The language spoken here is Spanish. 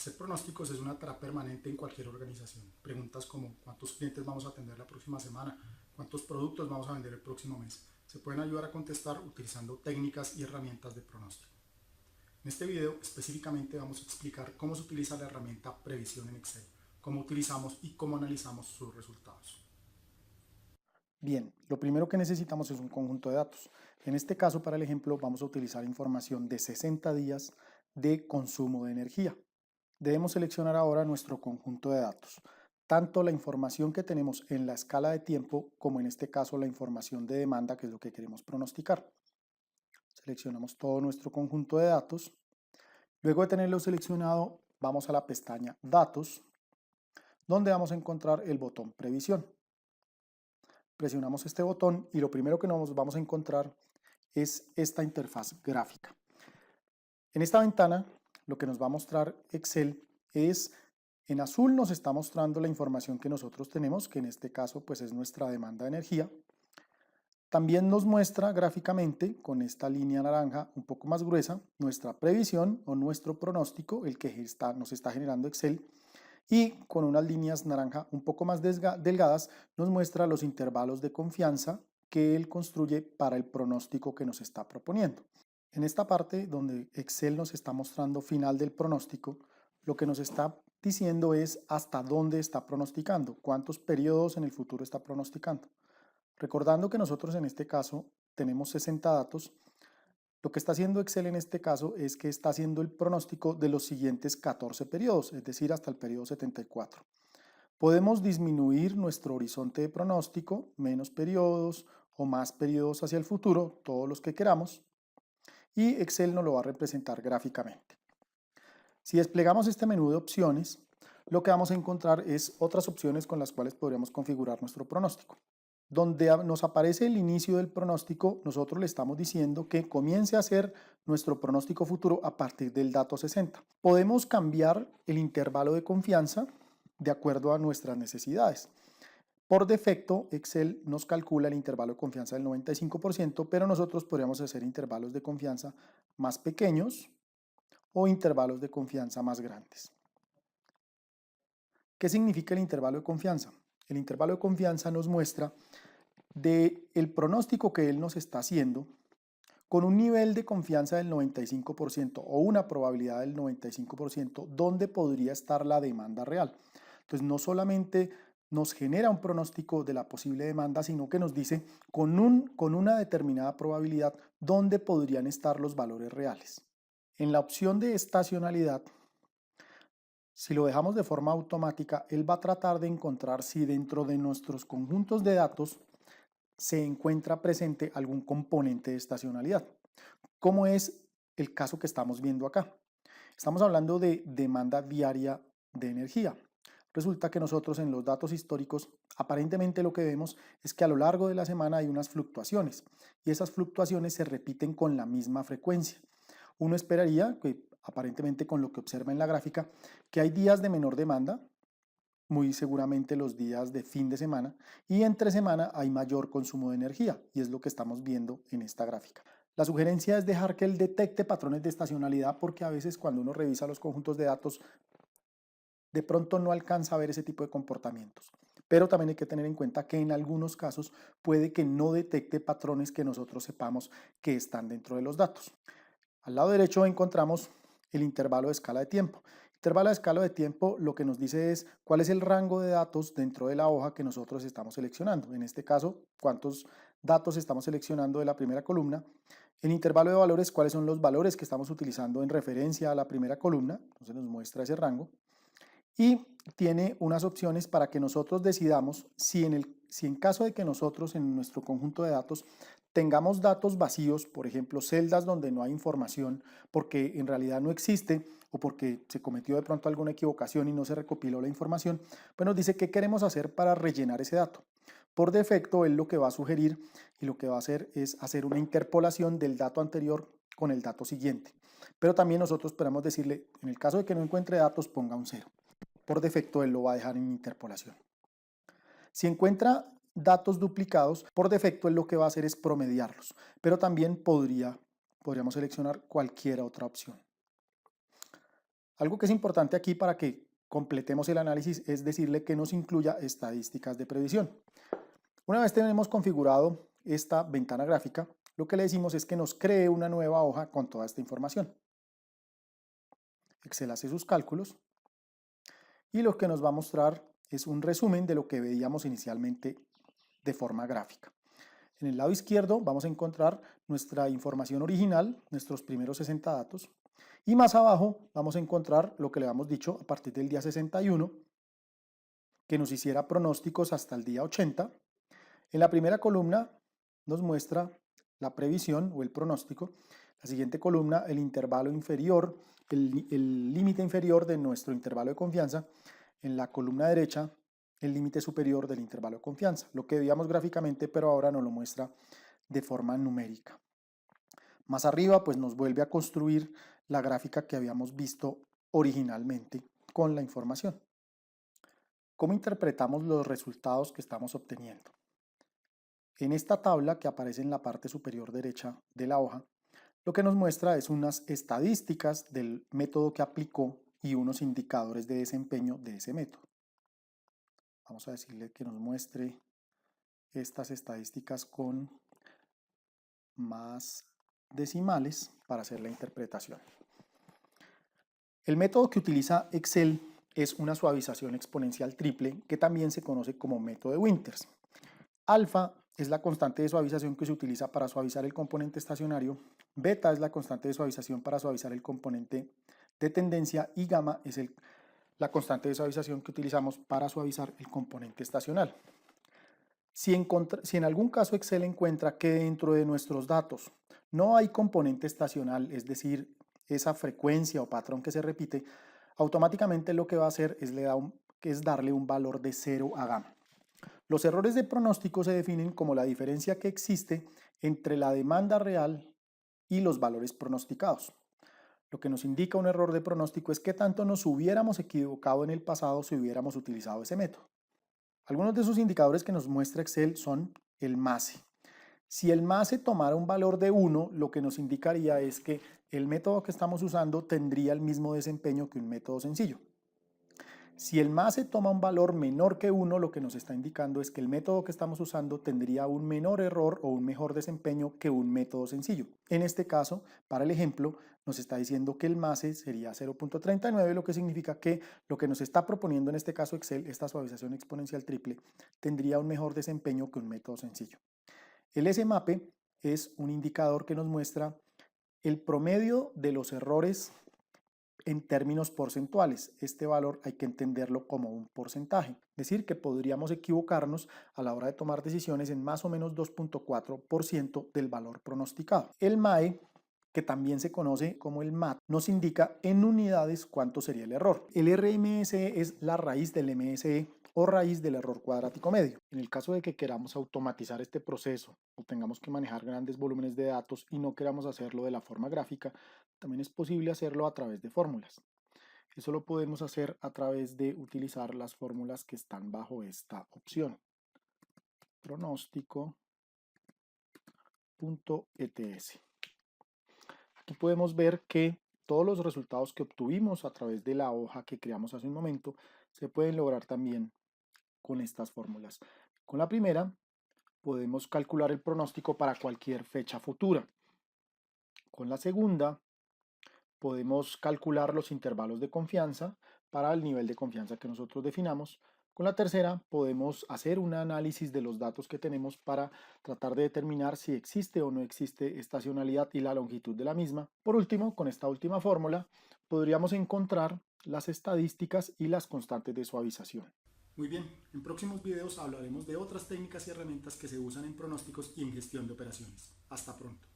Hacer pronósticos es una tarea permanente en cualquier organización. Preguntas como ¿cuántos clientes vamos a atender la próxima semana? ¿Cuántos productos vamos a vender el próximo mes? Se pueden ayudar a contestar utilizando técnicas y herramientas de pronóstico. En este video específicamente vamos a explicar cómo se utiliza la herramienta Previsión en Excel, cómo utilizamos y cómo analizamos sus resultados. Bien, lo primero que necesitamos es un conjunto de datos. En este caso, para el ejemplo, vamos a utilizar información de 60 días de consumo de energía. Debemos seleccionar ahora nuestro conjunto de datos, tanto la información que tenemos en la escala de tiempo como en este caso la información de demanda, que es lo que queremos pronosticar. Seleccionamos todo nuestro conjunto de datos. Luego de tenerlo seleccionado, vamos a la pestaña Datos, donde vamos a encontrar el botón Previsión. Presionamos este botón y lo primero que nos vamos a encontrar es esta interfaz gráfica. En esta ventana, lo que nos va a mostrar Excel es, en azul nos está mostrando la información que nosotros tenemos, que en este caso pues es nuestra demanda de energía. También nos muestra gráficamente, con esta línea naranja un poco más gruesa, nuestra previsión o nuestro pronóstico, el que nos está generando Excel, y con unas líneas naranja un poco más delgadas nos muestra los intervalos de confianza que él construye para el pronóstico que nos está proponiendo. En esta parte donde Excel nos está mostrando final del pronóstico, lo que nos está diciendo es hasta dónde está pronosticando, cuántos periodos en el futuro está pronosticando. Recordando que nosotros en este caso tenemos 60 datos, lo que está haciendo Excel en este caso es que está haciendo el pronóstico de los siguientes 14 periodos, es decir, hasta el periodo 74. Podemos disminuir nuestro horizonte de pronóstico, menos periodos o más periodos hacia el futuro, todos los que queramos, y Excel nos lo va a representar gráficamente. Si desplegamos este menú de opciones, lo que vamos a encontrar es otras opciones con las cuales podríamos configurar nuestro pronóstico. Donde nos aparece el inicio del pronóstico, nosotros le estamos diciendo que comience a hacer nuestro pronóstico futuro a partir del dato 60. Podemos cambiar el intervalo de confianza de acuerdo a nuestras necesidades. Por defecto, Excel nos calcula el intervalo de confianza del 95%, pero nosotros podríamos hacer intervalos de confianza más pequeños o intervalos de confianza más grandes. ¿Qué significa el intervalo de confianza? El intervalo de confianza nos muestra del pronóstico que él nos está haciendo con un nivel de confianza del 95% o una probabilidad del 95% donde podría estar la demanda real. Entonces no solamente nos genera un pronóstico de la posible demanda, sino que nos dice con una determinada probabilidad dónde podrían estar los valores reales. En la opción de estacionalidad, si lo dejamos de forma automática, él va a tratar de encontrar si dentro de nuestros conjuntos de datos se encuentra presente algún componente de estacionalidad, como es el caso que estamos viendo acá. Estamos hablando de demanda diaria de energía. Resulta que nosotros en los datos históricos, aparentemente lo que vemos es que a lo largo de la semana hay unas fluctuaciones y esas fluctuaciones se repiten con la misma frecuencia. Uno esperaría que aparentemente con lo que observa en la gráfica, que hay días de menor demanda, muy seguramente los días de fin de semana, y entre semana hay mayor consumo de energía, y es lo que estamos viendo en esta gráfica. La sugerencia es dejar que él detecte patrones de estacionalidad, porque a veces cuando uno revisa los conjuntos de datos, de pronto no alcanza a ver ese tipo de comportamientos. Pero también hay que tener en cuenta que en algunos casos puede que no detecte patrones que nosotros sepamos que están dentro de los datos. Al lado derecho encontramos el intervalo de escala de tiempo. Intervalo de escala de tiempo lo que nos dice es cuál es el rango de datos dentro de la hoja que nosotros estamos seleccionando. En este caso, cuántos datos estamos seleccionando de la primera columna. En intervalo de valores, cuáles son los valores que estamos utilizando en referencia a la primera columna. Entonces nos muestra ese rango. Y tiene unas opciones para que nosotros decidamos si en caso de que nosotros en nuestro conjunto de datos tengamos datos vacíos, por ejemplo, celdas donde no hay información porque en realidad no existe o porque se cometió de pronto alguna equivocación y no se recopiló la información, pues nos dice qué queremos hacer para rellenar ese dato. Por defecto, él lo que va a sugerir y lo que va a hacer es hacer una interpolación del dato anterior con el dato siguiente. Pero también nosotros podemos decirle, en el caso de que no encuentre datos, ponga un 0. Por defecto, él lo va a dejar en interpolación. Si encuentra datos duplicados, por defecto él lo que va a hacer es promediarlos, pero también podríamos seleccionar cualquier otra opción. Algo que es importante aquí para que completemos el análisis es decirle que nos incluya estadísticas de previsión. Una vez tenemos configurado esta ventana gráfica, lo que le decimos es que nos cree una nueva hoja con toda esta información. Excel hace sus cálculos y lo que nos va a mostrar es un resumen de lo que veíamos inicialmente de forma gráfica. En el lado izquierdo vamos a encontrar nuestra información original, nuestros primeros 60 datos, y más abajo vamos a encontrar lo que le habíamos dicho a partir del día 61, que nos hiciera pronósticos hasta el día 80. En la primera columna nos muestra la previsión o el pronóstico. La siguiente columna, el intervalo inferior, el límite inferior de nuestro intervalo de confianza. En la columna derecha, el límite superior del intervalo de confianza. Lo que veíamos gráficamente, pero ahora nos lo muestra de forma numérica. Más arriba, pues nos vuelve a construir la gráfica que habíamos visto originalmente con la información. ¿Cómo interpretamos los resultados que estamos obteniendo? En esta tabla que aparece en la parte superior derecha de la hoja, lo que nos muestra es unas estadísticas del método que aplicó y unos indicadores de desempeño de ese método. Vamos a decirle que nos muestre estas estadísticas con más decimales para hacer la interpretación. El método que utiliza Excel es una suavización exponencial triple que también se conoce como método de Winters. Alfa es la constante de suavización que se utiliza para suavizar el componente estacionario, beta es la constante de suavización para suavizar el componente de tendencia y gamma es la constante de suavización que utilizamos para suavizar el componente estacional. Si en algún caso Excel encuentra que dentro de nuestros datos no hay componente estacional, es decir, esa frecuencia o patrón que se repite, automáticamente lo que va a hacer es darle un valor de 0 a gamma. Los errores de pronóstico se definen como la diferencia que existe entre la demanda real y los valores pronosticados. Lo que nos indica un error de pronóstico es qué tanto nos hubiéramos equivocado en el pasado si hubiéramos utilizado ese método. Algunos de esos indicadores que nos muestra Excel son el MASE. Si el MASE tomara un valor de 1, lo que nos indicaría es que el método que estamos usando tendría el mismo desempeño que un método sencillo. Si el MASE toma un valor menor que 1, lo que nos está indicando es que el método que estamos usando tendría un menor error o un mejor desempeño que un método sencillo. En este caso, para el ejemplo, nos está diciendo que el MASE sería 0.39, lo que significa que lo que nos está proponiendo en este caso Excel, esta suavización exponencial triple, tendría un mejor desempeño que un método sencillo. El SMAP es un indicador que nos muestra el promedio de los errores en términos porcentuales. Este valor hay que entenderlo como un porcentaje, es decir, que podríamos equivocarnos a la hora de tomar decisiones en más o menos 2.4% del valor pronosticado. El MAE, que también se conoce como el MAT, nos indica en unidades cuánto sería el error. El RMSE es la raíz del MSE o raíz del error cuadrático medio. En el caso de que queramos automatizar este proceso o tengamos que manejar grandes volúmenes de datos y no queramos hacerlo de la forma gráfica, también es posible hacerlo a través de fórmulas. Eso lo podemos hacer a través de utilizar las fórmulas que están bajo esta opción. Pronóstico.ets. Aquí podemos ver que todos los resultados que obtuvimos a través de la hoja que creamos hace un momento se pueden lograr también con estas fórmulas. Con la primera podemos calcular el pronóstico para cualquier fecha futura. Con la segunda podemos calcular los intervalos de confianza para el nivel de confianza que nosotros definamos. Con la tercera podemos hacer un análisis de los datos que tenemos para tratar de determinar si existe o no existe estacionalidad y la longitud de la misma. Por último, con esta última fórmula podríamos encontrar las estadísticas y las constantes de suavización. Muy bien, en próximos videos hablaremos de otras técnicas y herramientas que se usan en pronósticos y en gestión de operaciones. Hasta pronto.